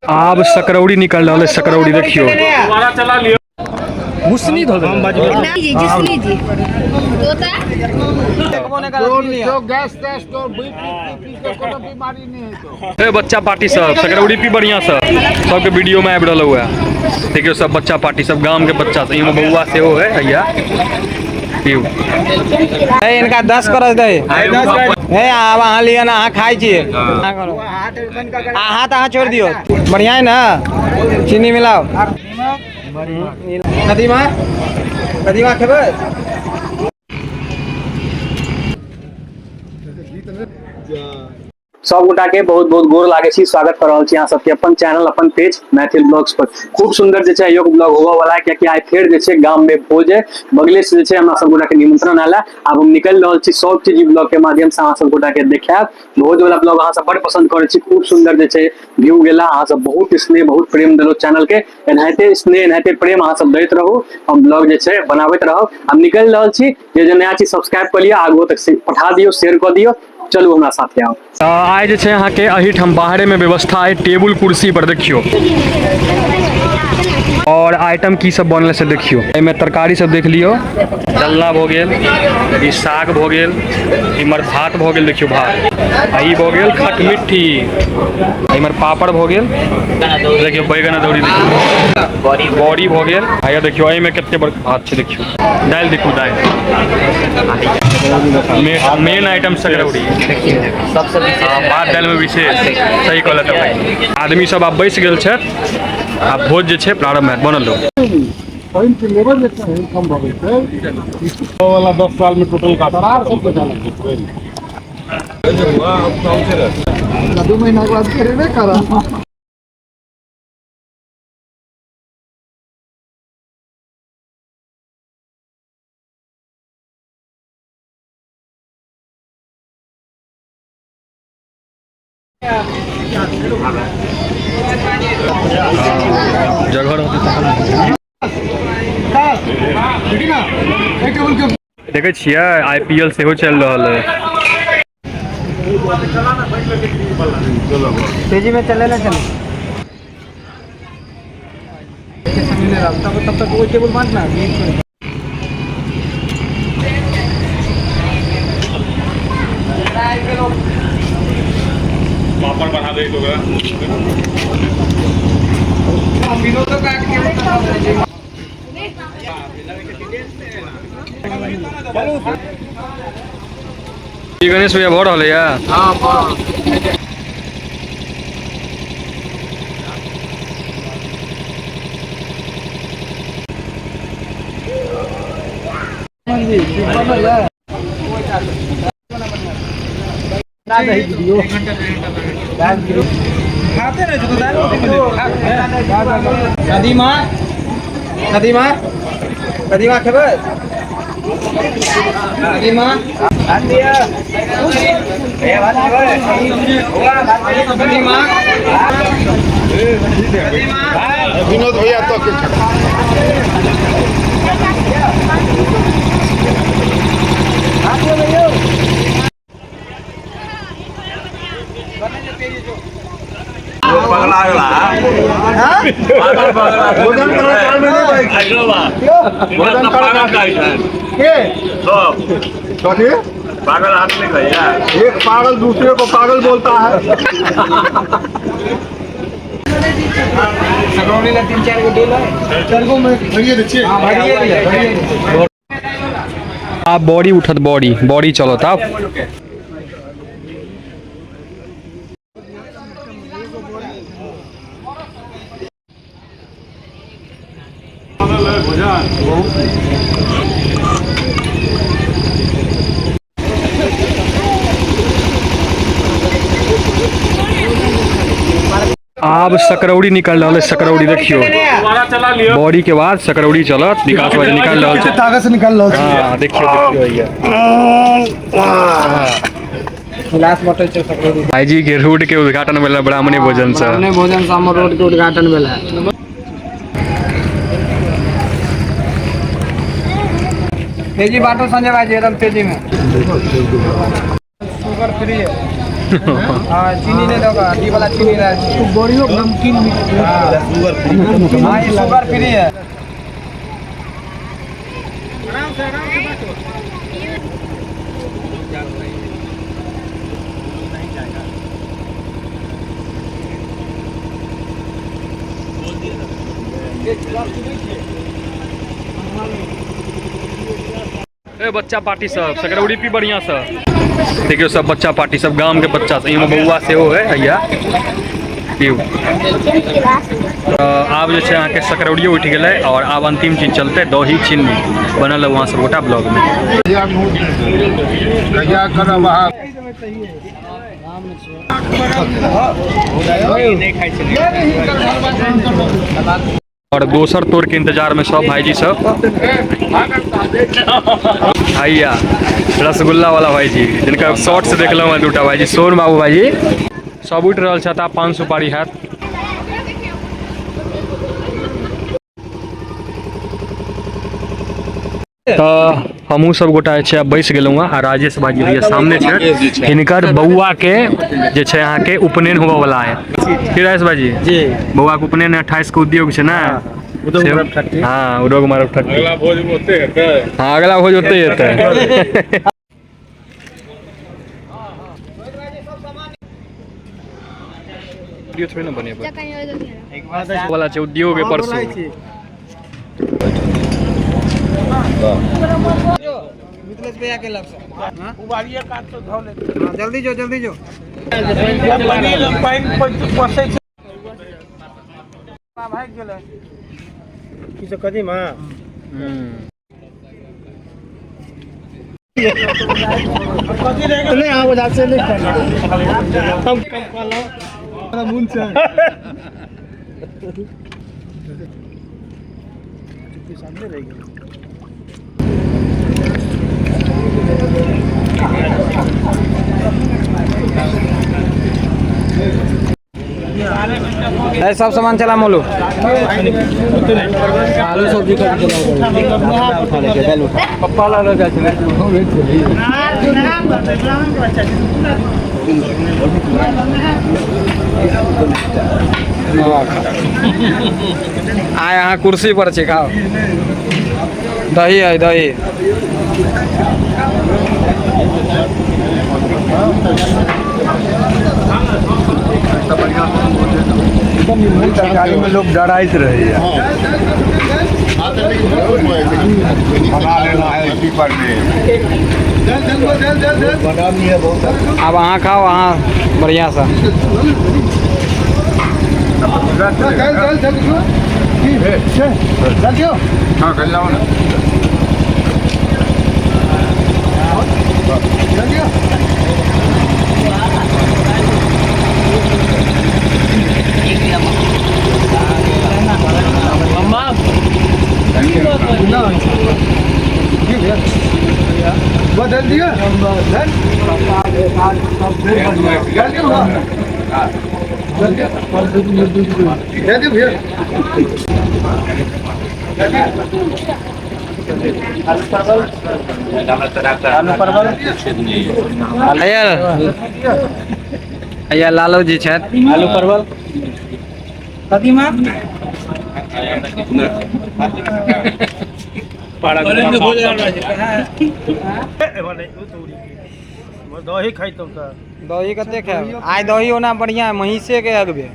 आब सकरौड़ी निकल रहा है। सकरौड़ी देखियो मुसनी धो बच्चा पार्टी सब सकरौड़ी पी बढ़िया सबके वीडियो में आबि रहा हुआ है। देखियो सब बच्चा पार्टी सब गांव के बच्चा सब इमे बउआ से हो है भैया इनका 10 करज दे हे आब अहाँ लिया ना, अहाँ खाई छिए हाथ छोड़ दियो। बढ़िया है ना, चीनी मिलाओ। कदीमा कदीमा खेबै सब गोटा के बहुत बहुत गोर लागे छी, स्वागत कर रहल छी अहाँ सबके अपन चैनल अपन पेज मैथिल ब्लॉग्स पर। खूब सुंदर जे छै यो ब्लॉग होवा वाला है, क्योंकि आइ फेर जे छै गांव में भोज है, बगले से जे छै हमरा सब गोटा के निमंत्रण आला। अब हम निकल रहल छी सब चीज ब्लॉग के माध्यम से अहाँ सब गोटा के देखाब। भोज वाला ब्लॉग अहाँ सब बड़ पसंद करे छी, खूब सुंदर जे छै व्यू गेला। अहाँ सब बहुत स्नेह बहुत प्रेम देलो चैनल के, एनाहिते स्नेह एनाहिते प्रेम अहाँ सब दैत रहू, हम ब्लॉग जे छै बनाबैत रहब। हम निकल रहल छी, जे नया चीज सब्सक्राइब कर लिया, आगू तक पठा दियो, शेयर कर दियो। चलू हमरा साथे आओ। आइ जे छै अहाँ के अहिठाम बाहरे में व्यवस्था है टेबुल कुर्सी पर देखियो, और आइटम की सब बनल से देखियो। एमे तरकारी सब देख लियो, डलना भ गेल, ई साग भ गेल, इमर भात भ गेल, देखियो भात, आ ई भ गेल खटमिट्ठी, इमर पापड़ भ गेल, देखियो बैगन अदौड़ी, देखियो बड़ी भ गेल, आ देखियो एमे कते बड़ भात छै, देखियो दाल, देखियो दाल, मेन आइटम सकरौड़ी सबसे भात दाल में विशेष सही कहलत भाई। आदमी सब आब बैस गेल छै, आ भोज जे छै प्रारंभ हैत, बनल रहो। वाला 10 साल में टोटल का 2 महीना के बाद करेबे करा। देखे छियै IPL सेहो चल रहा है, तेजी में चले ना चले तब तक वो टेबल बांटना। पापड़ बना दे तो गणेश भैया भऽ रहल है। कदीमा कदीमा कदीमा खेबै कदीमा कदीमा विनोद भैया तो पागल आदमी भैया, एक पागल दूसरे को पागल बोलता है। सकरौड़ी ला 3-4 गो डोला चरगो में भरिए दे छी। हां भरिए आप बॉडी उठत, बॉडी चलत आप। आब सकरौड़ी निकल रहा है। सकरौड़ी देखियो बॉडी के बाद सकरौड़ी चलत, विकास भाई निकाल रहा है, ताकत से निकाल रहा है। हां देखियो भैया गिलास मटर छै सकरौड़ी। भाई जी के रोड के उद्घाटन भेला, ब्राह्मणी भोजन से ब्राह्मणी भोजन से हमर रोड के उद्घाटन भेला। तेजी बाटो संजय भाई जी एकदम तेजी में। शुगर फ्री है। हाँ चीनी नहीं दोगा, ये वाला चीनी रहा है। बड़ियों नमकीन हाँ ये शुगर फ्री है। बच्चा पार्टी सब सकरौड़ी पी बढ़िया सब देखियो सब बच्चा पार्टी सब गांव के बच्चा सब यहाँ बउआ से हो है भैया पीऊ आब जे छै अहाँ के सकरौड़ियो उठ गेलै और आब अंतिम चीज चलते दही चीनी बनल है वहाँ सब गोटा ब्लॉग में और दोसर तोड़ के इंतजार में सब भाईजी सब भैया रसगुल्ला वाला भाईजी जिनका शॉर्ट से देख लो दूटा भाईजी सोन बाबू भाईजी सब उठ रहा छता पान सुपारी है तो हमहूँ सब गोटा बैस गेलूँ आ राजेश भाजी भैया सामने छे हिनकर बउआ के जे छे अहाँ के उपनयन होबे वाला है की राजेश भाजी जी बउआ के उपनयन 28 के उद्योग छे ना हाँ उद्योग मारब ठट्टी अगला भोज ओते हेतै हाँ अगला भोज ओते हेतै वीडियो थोड़ी ना बने वाला छे उद्योग के परसों मिथलेश भैया के लग से उबारिया काट तो धो ले जल्दी जो पाइन पसे भाग गेलै की से कदी मां कदी रह गेलै आ वजह से नहीं करना हम कम पालो मेरा मुंह से सामने रह गया ऐसा सब सामान चला मोलू आलू सब्जी का पप्पा ला जाए आ यहाँ कुर्सी पर छे खाओ दही है दही सरकारी में लोग डराइत रहे अब अहाँ खाओ अहाँ बढ़िया सा हाँ कर लाओ ना बदल दिया भैया लालू जी छथि आलू परवल कदीमा दही खाइतो दही कते खाएब आइ दही होना बढ़िया है महिषे के अगबे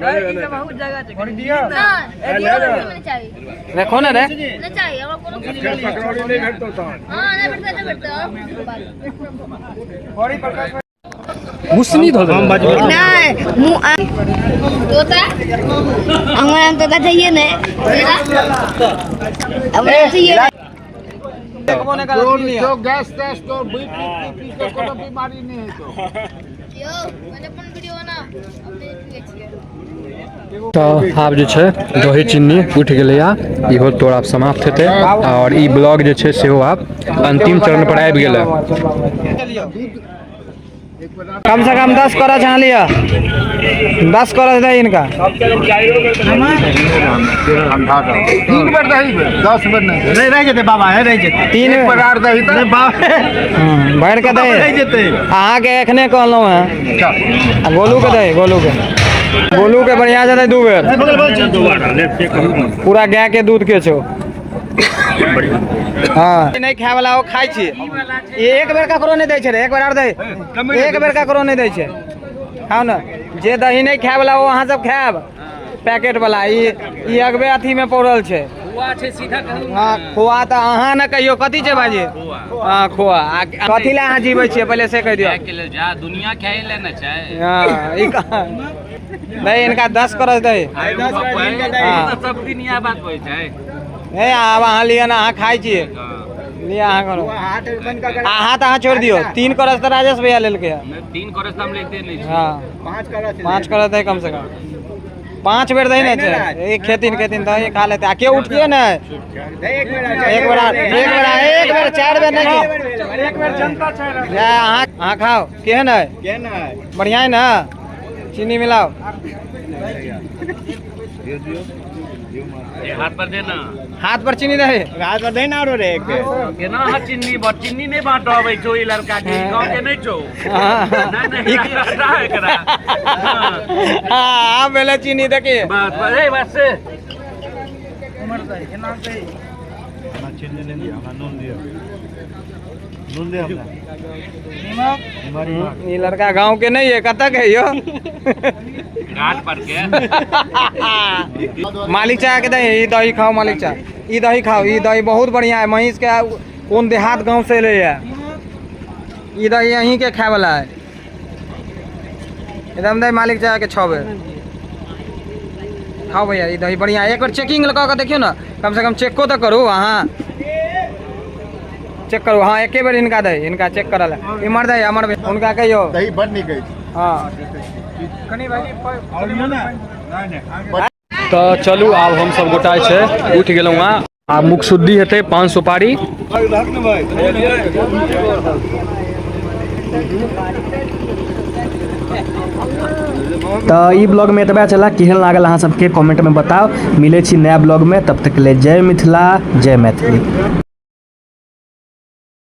बहुत जगह रखो ना रे मुसनी धो नहीं तोता हमारा तोता चाहिए ना जो गैस टेस्ट और बीपी का कोनो बीमारी नहीं है तो यो मैंने अपन वीडियो ना अपने देखिए तो आब जे छै दही चीनी उठ गेलै इहो तोड़ आब समाप्त हेतै और ई ब्लॉग जे छै सेहो आब अंतिम चरण पर आबि गेलै कम से कम 10 करज यहाँ लिया 10 करज दे इनका 3 बेर दही 10 बेर नहीं रह जेते बाबा है रह जेते 3 बेर आर दही त भर के दे रह जेते अहाँ के एखने कहलहुँ हैं गोलू के दे गोलू के बढ़िया से दे 2 बेर पूरा गाय के दूध के छो हाँ नहीं खाए वाला वो खाई छी एक बेर ककरो नहीं दै छै रे एक बेर आर दे एक बेर ककरो नहीं दै छै खाओ ना जे दही नहीं खाए वाला वो अहाँ सब खाएब पैकेट वाला ई अगबे अथी में पड़ल छै हाँ खोआ तो अहाँ न कहियो कथी छै बाजी हाँ खोआ कथी ले अहाँ जीबै छियै पहले से कह दियो दुनिया खाए लेना चाहे हाँ ई कहाँ नहीं इनका 10 करज दे सब दिन यह बात होइ छै नहीं आब अहाँ लिया ना अहाँ खाई छियै लिया अहाँ करो हाथ अहाँ छोड़ दियो 3 करज तो राजेश भैया लेल के 3 करज तो हम लेते नहीं हाँ 5 करज दे कम से कम 5 बेर दही नहीं छै एक खेतिन दही खा लेते आ के उठिए ना एक बेर 4 बेर नहीं एक बेर जनता छै अहाँ खाओ केहन है बढ़िया है ना चीनी मिलाओ हाथ पर देना हाथ पर चीनी दे हाथ पर देना रो रे एक केना हा चीनी नहीं बांटबै छो ई लड़का के गांव के नहीं छो नहीं हटा है करा हां बेले चीनी देखिए बस बस उमर दे केना दे ना चीनी ले लिया हमरा नून दे हमरा ये लड़का गांव के नहीं है कतक है यो घाट पर के मालिक चाय के दही खाओ मालिक चाय ई दही खाओ ई दही बहुत बढ़िया है महिष के कौन देहात गांव से ले है ई दही यहीं के खाए वाला है एकदम दही मालिक चाय के 6 बेर खाओ भैया ई दही बढ़िया है एक बार चेकिंग लगा के देखियो ना कम से कम चेक तो करो हाँ चेक करो हाँ एक बेर इनका दही इनका चेक करल है इमर दही अमर उनका कहियो दही बड़ निक है हाँ तो चलू आब हम सब गोटा छै उठ गेलहुँ हँ आब मुख शुद्धि हेतै पान सुपारी तो ई ब्लॉग में एतबे चला केहन लागल अहाँ सबके कमेंट में बताओ मिले छी नया ब्लॉग में तब तक ले जय मिथिला जय मैथिली।